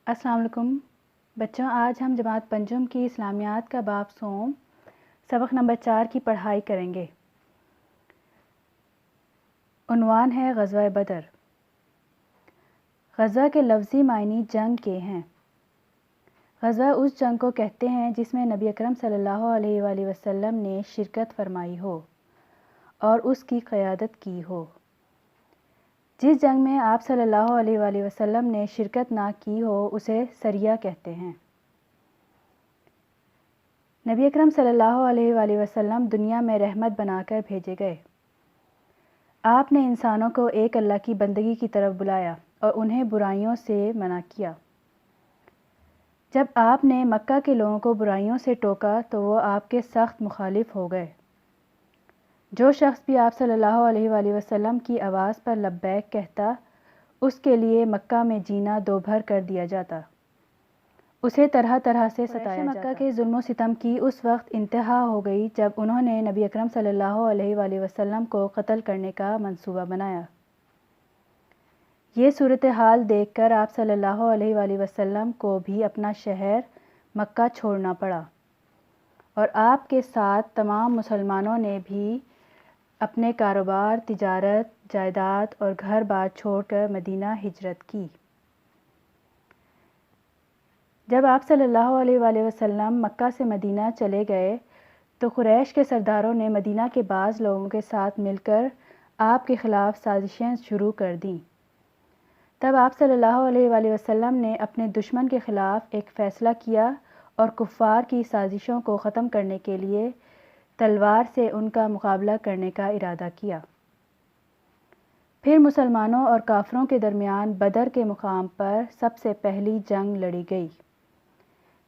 السلام علیکم بچوں، آج ہم جماعت پنجم کی اسلامیات کا باب سوم سبق نمبر 4 کی پڑھائی کریں گے۔ عنوان ہے غزوہ بدر۔ غزوہ کے لفظی معنی جنگ کے ہیں۔ غزوہ اس جنگ کو کہتے ہیں جس میں نبی اکرم صلی اللہ علیہ وآلہ وسلم نے شرکت فرمائی ہو اور اس کی قیادت کی ہو۔ جس جنگ میں آپ صلی اللہ علیہ وآلہ وسلم نے شرکت نہ کی ہو اسے سریہ کہتے ہیں۔ نبی اکرم صلی اللہ علیہ وآلہ وسلم دنیا میں رحمت بنا کر بھیجے گئے۔ آپ نے انسانوں کو ایک اللہ کی بندگی کی طرف بلایا اور انہیں برائیوں سے منع کیا۔ جب آپ نے مکہ کے لوگوں کو برائیوں سے ٹوکا تو وہ آپ کے سخت مخالف ہو گئے۔ جو شخص بھی آپ صلی اللہ علیہ وآلہ وسلم کی آواز پر لبیک کہتا، اس کے لیے مکہ میں جینا دوبھر کر دیا جاتا، اسے طرح طرح سے ستایا جاتا۔ مکہ کے ظلم و ستم کی اس وقت انتہا ہو گئی جب انہوں نے نبی اکرم صلی اللہ علیہ وآلہ وسلم کو قتل کرنے کا منصوبہ بنایا۔ یہ صورتحال دیکھ کر آپ صلی اللہ علیہ وآلہ وسلم کو بھی اپنا شہر مکہ چھوڑنا پڑا اور آپ کے ساتھ تمام مسلمانوں نے بھی اپنے کاروبار، تجارت، جائیداد اور گھر بار چھوڑ کر مدینہ ہجرت کی۔ جب آپ صلی اللہ علیہ وآلہ وسلم مکہ سے مدینہ چلے گئے تو قریش کے سرداروں نے مدینہ کے بعض لوگوں کے ساتھ مل کر آپ کے خلاف سازشیں شروع کر دیں۔ تب آپ صلی اللہ علیہ وآلہ وسلم نے اپنے دشمن کے خلاف ایک فیصلہ کیا اور کفار کی سازشوں کو ختم کرنے کے لیے تلوار سے ان کا مقابلہ کرنے کا ارادہ کیا۔ پھر مسلمانوں اور کافروں کے درمیان بدر کے مقام پر سب سے پہلی جنگ لڑی گئی۔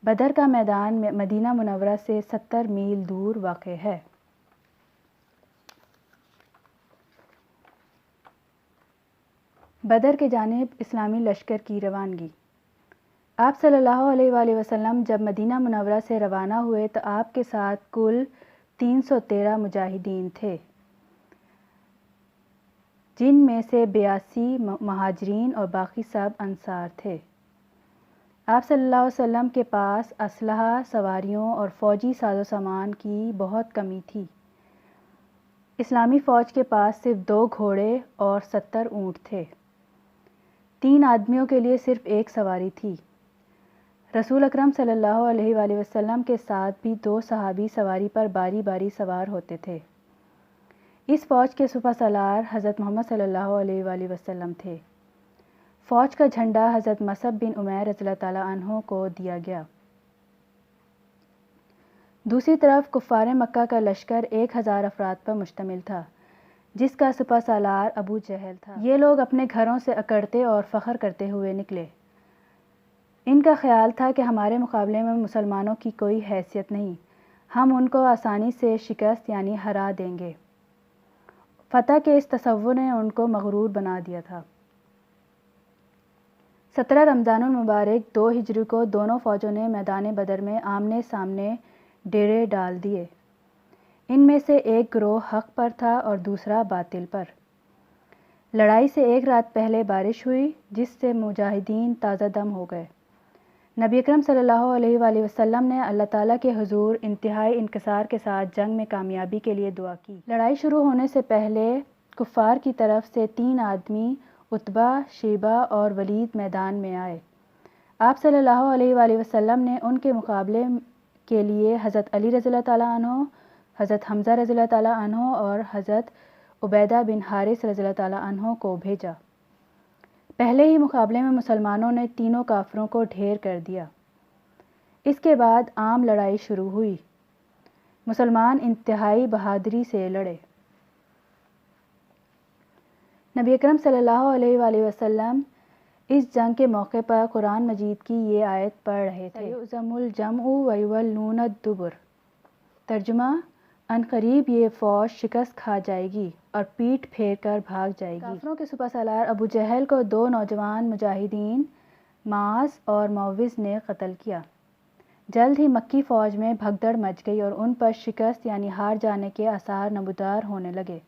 بدر کا میدان مدینہ منورہ سے 70 میل دور واقع ہے۔ بدر کے جانب اسلامی لشکر کی روانگی۔ آپ صلی اللہ علیہ وآلہ وسلم جب مدینہ منورہ سے روانہ ہوئے تو آپ کے ساتھ کل 313 مجاہدین تھے، جن میں سے 82 مہاجرین اور باقی سب انصار تھے۔ آپ صلی اللہ علیہ وسلم کے پاس اسلحہ، سواریوں اور فوجی ساز و سامان کی بہت کمی تھی۔ اسلامی فوج کے پاس صرف 2 گھوڑے اور 70 اونٹ تھے۔ 3 آدمیوں کے لیے صرف ایک سواری تھی۔ رسول اکرم صلی اللہ علیہ وآلہ وسلم کے ساتھ بھی 2 صحابی سواری پر باری باری سوار ہوتے تھے۔ اس فوج کے سپہ سالار حضرت محمد صلی اللہ علیہ وآلہ وسلم تھے۔ فوج کا جھنڈا حضرت مصعب بن عمیر رضی اللہ تعالیٰ عنہ کو دیا گیا۔ دوسری طرف کفار مکہ کا لشکر 1000 افراد پر مشتمل تھا، جس کا سپہ سالار ابو جہل تھا۔ یہ لوگ اپنے گھروں سے اکڑتے اور فخر کرتے ہوئے نکلے۔ ان کا خیال تھا کہ ہمارے مقابلے میں مسلمانوں کی کوئی حیثیت نہیں، ہم ان کو آسانی سے شکست یعنی ہرا دیں گے۔ فتح کے اس تصور نے ان کو مغرور بنا دیا تھا۔ 17 رمضان المبارک 2 ہجری کو دونوں فوجوں نے میدان بدر میں آمنے سامنے ڈیرے ڈال دیے۔ ان میں سے ایک گروہ حق پر تھا اور دوسرا باطل پر۔ لڑائی سے ایک رات پہلے بارش ہوئی جس سے مجاہدین تازہ دم ہو گئے۔ نبی اکرم صلی اللہ علیہ وآلہ وسلم نے اللہ تعالیٰ کے حضور انتہائی انکسار کے ساتھ جنگ میں کامیابی کے لیے دعا کی۔ لڑائی شروع ہونے سے پہلے کفار کی طرف سے 3 آدمی عتبہ، شیبہ اور ولید میدان میں آئے۔ آپ صلی اللہ علیہ وآلہ وسلم نے ان کے مقابلے کے لیے حضرت علی رضی اللہ تعالیٰ عنہ، حضرت حمزہ رضی اللہ تعالیٰ عنہ اور حضرت عبیدہ بن حارث رضی اللہ تعالیٰ عنہ کو بھیجا۔ پہلے ہی مقابلے میں مسلمانوں نے تینوں کافروں کو ڈھیر کر دیا۔ اس کے بعد عام لڑائی شروع ہوئی۔ مسلمان انتہائی بہادری سے لڑے۔ نبی اکرم صلی اللہ علیہ وآلہ وسلم اس جنگ کے موقع پر قرآن مجید کی یہ آیت پڑھ رہے تھے۔ سَيُهْزَمُ الْجَمْعُ وَيُوَلُّونَ الدُّبُرَ۔ ترجمہ: ان قریب یہ فوج شکست کھا جائے گی اور پیٹھ پھیر کر بھاگ جائے گی۔ کافروں کے سپہ سالار ابو جہل کو 2 نوجوان مجاہدین معاذ اور معوذ نے قتل کیا۔ جلد ہی مکی فوج میں بھگدڑ مچ گئی اور ان پر شکست یعنی ہار جانے کے آثار نمودار ہونے لگے۔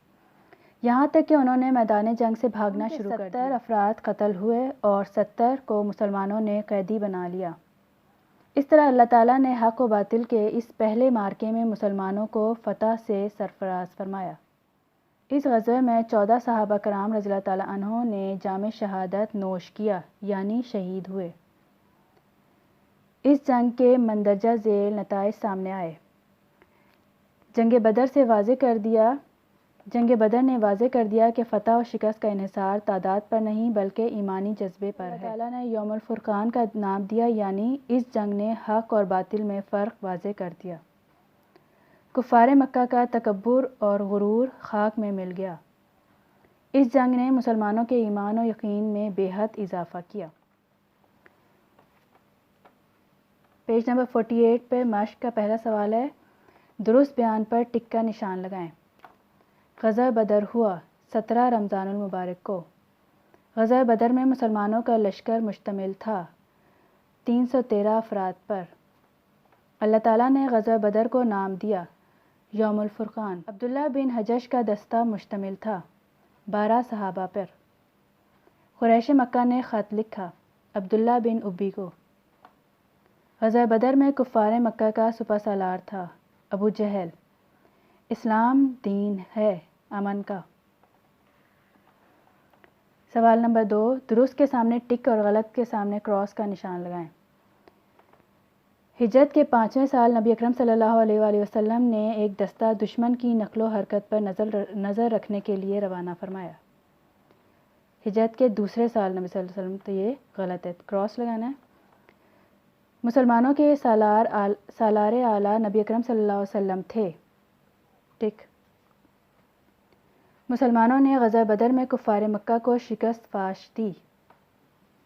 یہاں تک کہ انہوں نے میدان جنگ سے بھاگنا شروع کر دیا۔ 70 افراد قتل ہوئے اور 70 کو مسلمانوں نے قیدی بنا لیا۔ اس طرح اللہ تعالیٰ نے حق و باطل کے اس پہلے معرکے میں مسلمانوں کو فتح سے سرفراز فرمایا۔ اس غزوے میں 14 صحابہ کرام رضی اللہ تعالیٰ عنہ نے جام شہادت نوش کیا، یعنی شہید ہوئے۔ اس جنگ کے مندرجہ ذیل نتائج سامنے آئے۔ جنگ بدر نے واضح کر دیا کہ فتح و شکست کا انحصار تعداد پر نہیں بلکہ ایمانی جذبے پر ہے۔ اللہ تعالیٰ نے یوم الفرقان کا نام دیا، یعنی اس جنگ نے حق اور باطل میں فرق واضح کر دیا۔ کفار مکہ کا تکبر اور غرور خاک میں مل گیا۔ اس جنگ نے مسلمانوں کے ایمان و یقین میں بے حد اضافہ کیا۔ پیج نمبر 48 پہ مشق کا پہلا سوال ہے، درست بیان پر ٹک کا نشان لگائیں۔ غزوہ بدر ہوا 17 رمضان المبارک کو۔ غزوہ بدر میں مسلمانوں کا لشکر مشتمل تھا 313 افراد پر۔ اللہ تعالیٰ نے غزوہ بدر کو نام دیا یوم الفرقان۔ عبداللہ بن حجش کا دستہ مشتمل تھا 12 صحابہ پر۔ قریش مکہ نے خط لکھا عبداللہ بن ابی کو۔ غزوہ بدر میں کفار مکہ کا سپہ سالار تھا ابو جہل۔ اسلام دین ہے امن کا۔ سوال نمبر 2، درست کے سامنے ٹک اور غلط کے سامنے کراس کا نشان لگائیں۔ ہجرت کے 5ویں سال نبی اکرم صلی اللہ علیہ وآلہ وسلم نے ایک دستہ دشمن کی نقل و حرکت پر نظر رکھنے کے لیے روانہ فرمایا۔ ہجرت کے 2 سال نبی صلی اللہ علیہ وسلم، تو یہ غلط ہے، کراس لگانا ہے۔ مسلمانوں کے سالار اعلیٰ نبی اکرم صلی اللہ علیہ وسلم تھے، ٹک۔ مسلمانوں نے غزوہ بدر میں کفار مکہ کو شکست فاش دی،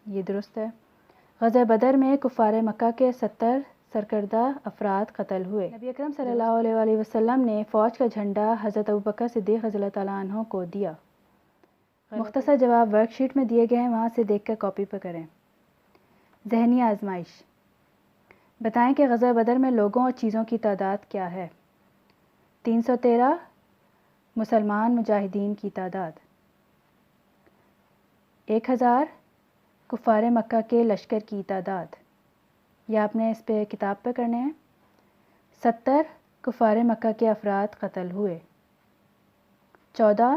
یہ درست ہے۔ غزوہ بدر میں کفار مکہ کے 70 سرکردہ افراد قتل ہوئے۔ نبی اکرم صلی اللہ علیہ وآلہ وسلم نے فوج کا جھنڈا حضرت ابوبکر صدیق رضی اللہ تعالیٰ عنہ کو دیا۔ مختصر جواب ورک شیٹ میں دیے گئے ہیں، وہاں سے دیکھ کر کاپی پر کریں۔ ذہنی آزمائش، بتائیں کہ غزوہ بدر میں لوگوں اور چیزوں کی تعداد کیا ہے؟ 313 مسلمان مجاہدین کی تعداد، 1000 کفار مکہ کے لشکر کی تعداد، یہ آپ نے اس پہ کتاب پہ کرنے ہیں۔ 70 کفار مکہ کے افراد قتل ہوئے۔ 14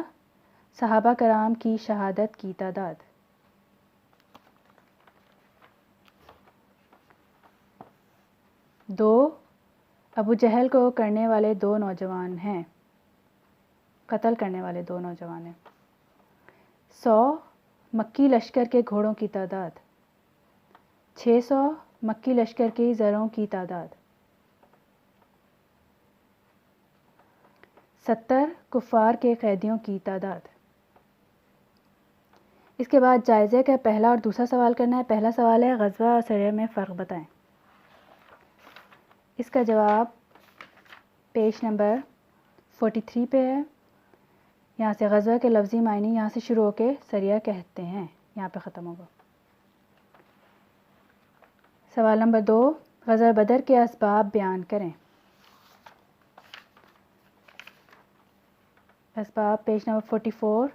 صحابہ کرام کی شہادت کی تعداد۔ دو ابو جہل کو کرنے والے 2 نوجوان ہیں، قتل کرنے والے 2 نوجوان ہیں۔ 100 مکی لشکر کے گھوڑوں کی تعداد، 600 مکی لشکر کی زروں کی تعداد، 70 کفار کے قیدیوں کی تعداد۔ اس کے بعد جائزے کا پہلا اور دوسرا سوال کرنا ہے۔ پہلا سوال ہے غزوہ اور سریہ میں فرق بتائیں۔ اس کا جواب پیج نمبر 43 پہ ہے۔ یہاں سے غزوہ کے لفظی معنی یہاں سے شروع ہو کے سریہ کہتے ہیں، یہاں پہ ختم ہوگا۔ سوال نمبر 2، غزوہ بدر کے اسباب بیان کریں۔ اسباب پیج نمبر 44،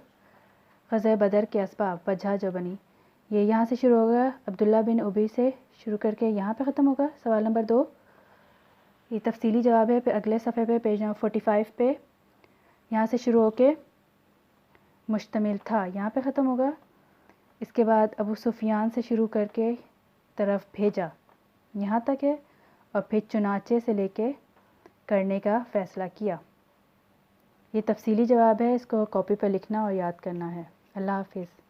غزوہ بدر کے اسباب، وجہ جو بنی، یہ یہاں سے شروع ہوگا، عبداللہ بن ابی سے شروع کر کے یہاں پہ ختم ہوگا۔ سوال نمبر 2، یہ تفصیلی جواب ہے اگلے صفحے پہ، پیج نمبر 45 پہ، یہاں سے شروع ہو کے مشتمل تھا، یہاں پہ ختم ہوگا۔ اس کے بعد ابو سفیان سے شروع کر کے طرف بھیجا، یہاں تک ہے، اور پھر چنانچہ سے لے کے کرنے کا فیصلہ کیا۔ یہ تفصیلی جواب ہے، اس کو کاپی پر لکھنا اور یاد کرنا ہے۔ اللہ حافظ۔